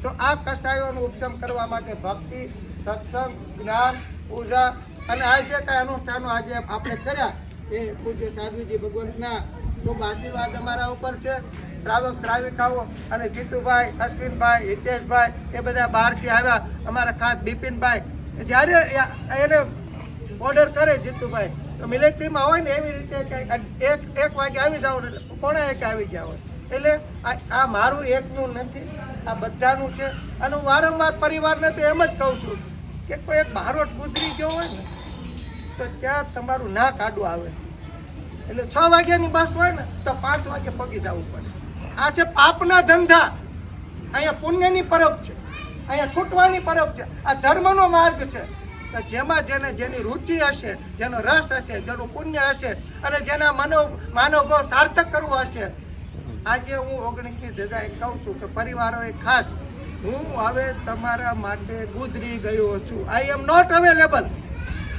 તો આ કસાયોનો ઉપશમ કરવા માટે ભક્તિ, સત્સંગ, જ્ઞાન, પૂજા અને આ જે કાંઈ અનુષ્ઠાનો આજે આપણે કર્યા એ પૂજ્ય સાધ્વીજી ભગવંતના ખૂબ આશીર્વાદ અમારા ઉપર છે. શ્રાવક શ્રાવિકાઓ અને જીતુભાઈ, અશ્વિનભાઈ, હિતેશભાઈ એ બધા બહારથી આવ્યા. અમારા ખાસ બિપિનભાઈ જ્યારે એને ઓર્ડર કરે જીતુભાઈ તો મિલિટરીમાં હોય ને એવી રીતે એક વાગે આવી જાવ એટલે 1:45 આવી ગયા હોય. એટલે આ મારું એકનું નથી, આ બધાનું છે. અને હું વારંવાર પરિવારને તો એમ જ કહું છું કે કોઈ એક બારોટ ગુજરી ગયો હોય ને તો ત્યાં તમારું નાક આડું આવે. એટલે 6 વાગ્યાની બસ હોય ને તો 5 વાગે પગી જવું પડે. આ છે પાપના ધંધા. અહીંયા પુણ્યની પરબ છે, અહીંયા છૂટવાની પરબ છે. આ ધર્મનો માર્ગ છે. જેમાં જેની રુચિ હશે, જેનો રસ હશે, જેનું પુણ્ય હશે અને જેના માનવભાવ સાર્થક કરવો હશે. આજે હું 19મી ધજા કહું છું કે પરિવારોએ ખાસ હું હવે તમારા માટે ગુજરી ગયો છું. આઈ એમ નોટ અવેલેબલ.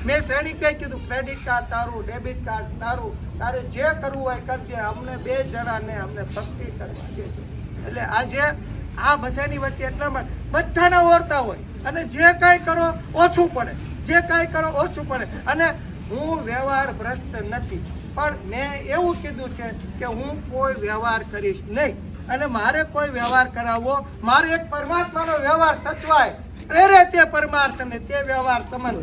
મેં શ્રેણી કઈ કીધું ક્રેડિટ કાર્ડ તારું, ડેબિટ કાર્ડ તારું, તારે જે કરવું હોય કરજે, અમને 2 જણાને અમને ભક્તિ કરવા દેજો. એટલે આજે આ બધાની વચ્ચે એટલા માટે બધાના ઓરતા હોય અને જે કાંઈ કરો ઓછું પડે, જે કાંઈ કરો ઓછું પડે. અને હું વ્યવહાર ભ્રષ્ટ નથી, પણ મેં એવું કીધું છે કે હું કોઈ વ્યવહાર કરીશ નહીં. અને મારે કોઈ વ્યવહાર કરાવવો, મારે એક પરમાત્માનો વ્યવહાર સચવાય, પ્રેરે તે પરમાર્થ ને તે વ્યવહાર સમન.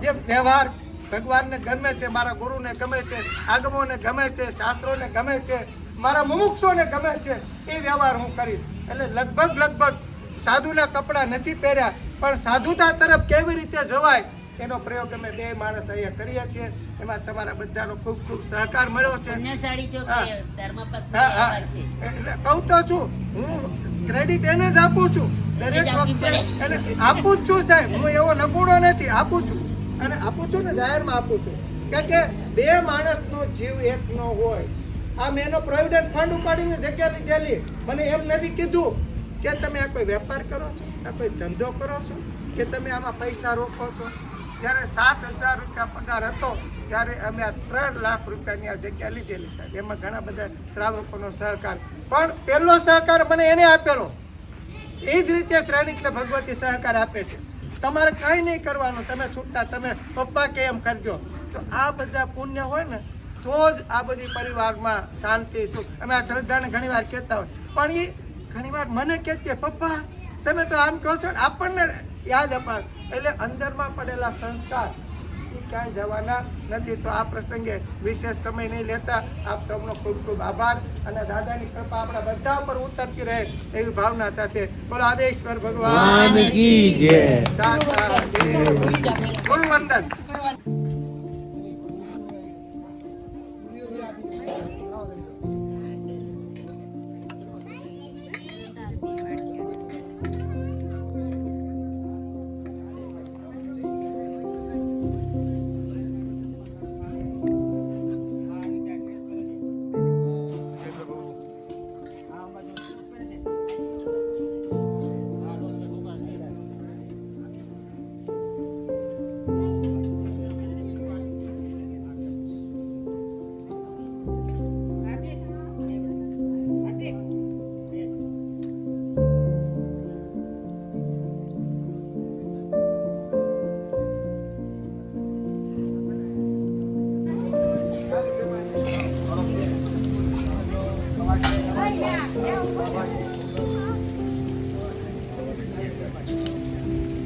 જે વ્યવહાર ભગવાનને ગમે છે, મારા ગુરુને ગમે છે, આગમોને ગમે છે, શાસ્ત્રોને ગમે છે, મારા મુમુક્ષોને ગમે છે, એ વ્યવહાર હું કરીશ. એટલે લગભગ સાધુના કપડાં નથી પહેર્યા પણ સાધુતા તરફ કેવી રીતે જવાય એનો પ્રયોગ અમે 2 માણસ અહીંયા કરીએ છીએ. એમાં તમારા બધાનો ખૂબ ખૂબ સહકાર મળ્યો છે. એટલે કહું તો છું, હું ક્રેડિટ એને જ આપું છું દરેક વખતે, એને આપું જ છું સાહેબ. હું એવો નગુણો નથી, આપું છું અને આપું છું ને જાહેરમાં આપું છું. કે 2 માણસનો જીવ એક નો હોય. આ મેં એનો પ્રોવિડન્ટ ફંડ ઉપાડીને જગ્યા લીધેલી. મને એમ નથી કીધું કે તમે આ કોઈ વેપાર કરો છો, આ કોઈ ધંધો કરો છો, કે તમે આમાં પૈસા રોકો છો. જ્યારે 7,000 રૂપિયા પગાર હતો ત્યારે અમે આ 3 લાખ રૂપિયાની આ જગ્યા લીધેલી સાહેબ. એમાં ઘણા બધા શ્રાવકોનો સહકાર, પણ પહેલો સહકાર મને એને આપેલો. એ જ રીતે શ્રેણીકને ભગવતી સહકાર આપે છે. તમારે કંઈ નહીં કરવાનું, તમે છૂટતા, તમે પપ્પા કે એમ કરજો. તો આ બધા પુણ્ય હોય ને તો જ આ બધી પરિવારમાં શાંતિ, સુખ. અમે આ શ્રદ્ધાને ઘણી વાર કહેતા હોય, પણ એ ઘણી વાર મને કહેતી પપ્પા તમે તો આમ કહો છો, આપણને યાદ અપાર. એટલે અંદરમાં પડેલા સંસ્કાર એ ક્યાંય જવાના નથી. તો આ પ્રસંગે વિશેષ સમય નહીં લેતા આપ સૌનો ખૂબ ખૂબ આભાર અને દાદાની કૃપા આપણા બધા ઉપર ઉતરતી રહે એવી ભાવના સાથે બોલો આદેશ્વર ભગવાન કી જય. ગુરુવંદન.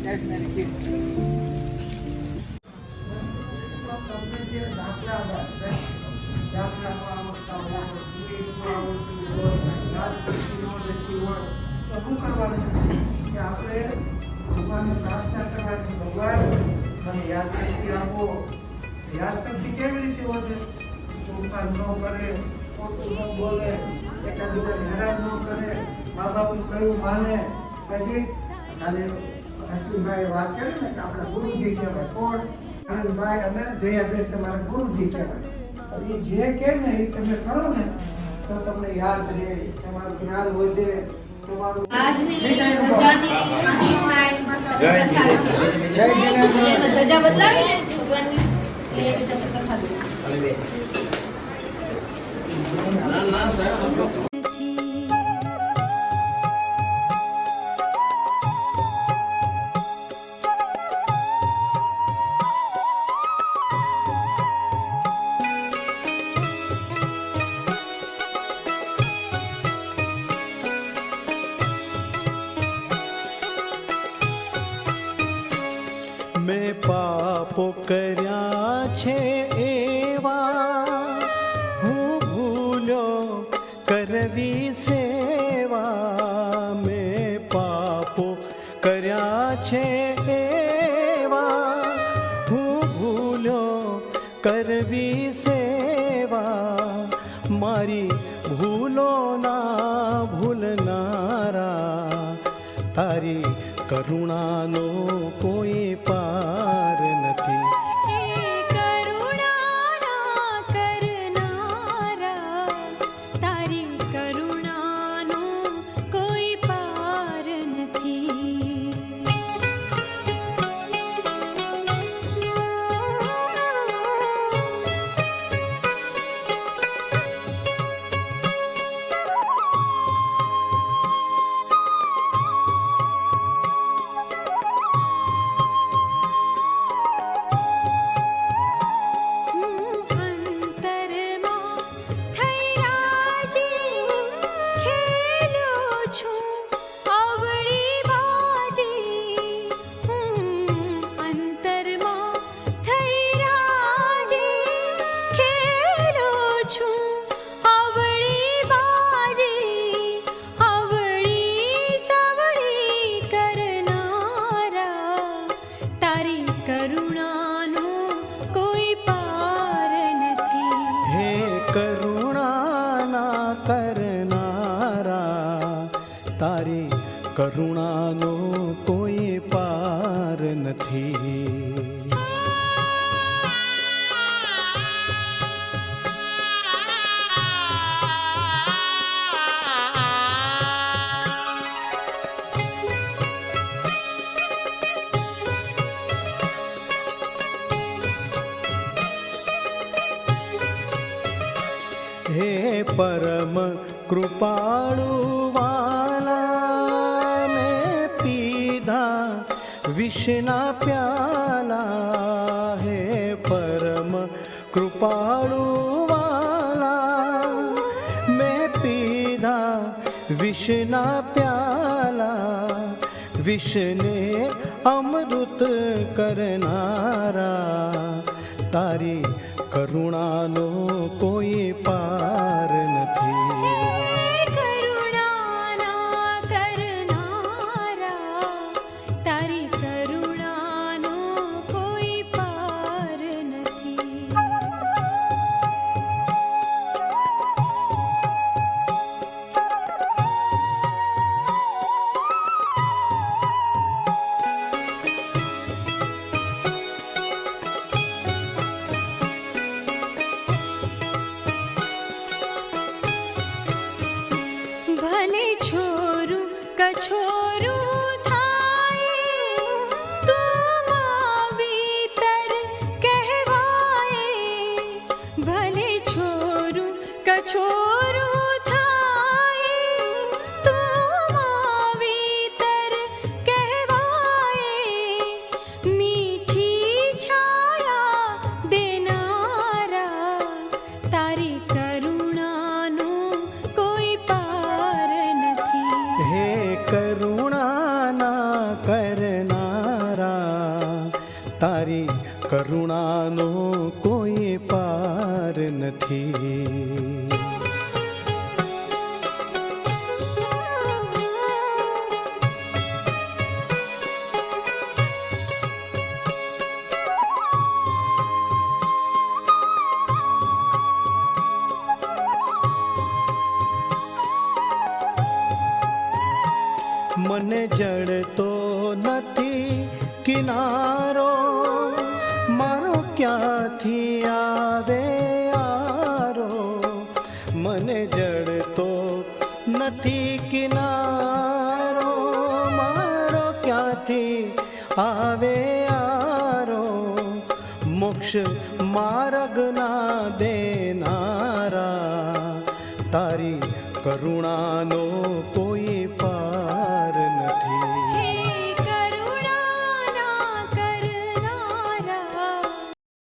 તમને જે દાખલા દાખલામાં આવડતા હોય, ઇંગ્લિશમાં આવડતું હોય, યાદશક્તિ ન રહેતી હોય તો શું કરવાનું કે આપણે ભગવાનને પ્રાર્થના કરવાની, ભગવાન મને યાદશક્તિ આપો. યાદશક્તિ કેવી રીતે વધે? તોફાન ન કરે, ખોટું ન બોલે, એકાબીજાને હેરાન ન કરે, મા બાપનું કયું માને. પછી કાલે અશ્વિનભાઈ વાત કરી ને કે આપણા ગુરુજી કહેવાય. કોણ? અરવિંદભાઈ અને જયાબેન તમારા ગુરુજી કહેવાય. એ જે કહે ને એ તમે કરો ને તો તમને યાદ રહે, તમારું જ્ઞાન વધે, તમારું ધજા બદલાવી ભગવાનની પ્રસાદ મેં પાપો કર્યા છે એવા, હું ભૂલ્યો કરવી સેવા. મેં પાપો કર્યા છે એવા, હું ભૂલ્યો કરવી સેવા. મારી ભૂલો ના ભૂલનારા, તારી કરુણાનો કોઈ પાર નથી. તારી કરુણાનો કોઈ પાર નથી. હે પરમ કૃપાળુ વાલા, મેં પીધા વિષના પ્યાલા. હે પરમ કૃપાળુ વાલા, મેં પીધા વિષના પ્યાલા. વિષને અમૃત કરનારા, તારી કરુણાનો કોઈ પાર નથી. તારી કરુણાનો કોઈ પાર નથી. મને જડતો નથી કિનારો, મારો ક્યાંથી આવે આરો. મને જડતો નથી કિનારો, મારો ક્યાંથી આવે આરો. મોક્ષ માર્ગના દેનારા, તારી કરુણાનો કોઈ પાર નથી.